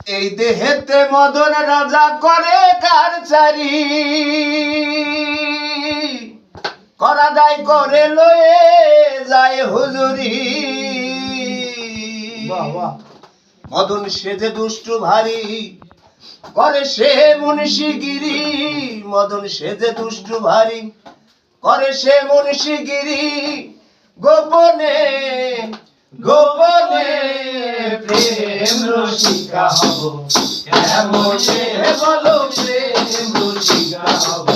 এই দেহেতে মদন রাজা করে কারচারি, করা দায় করে লয়ে যায় হুজুরি। মদন সেজে দুষ্টু ভারী, করে সে মুন্সিগিরি। মদন সেজে দুষ্টু ভারী, করে সে মুন্সিগিরি। গোপনে গোপনে প্রেম রসিকা হব, কেমনে বলো প্রেম রসিকা হব।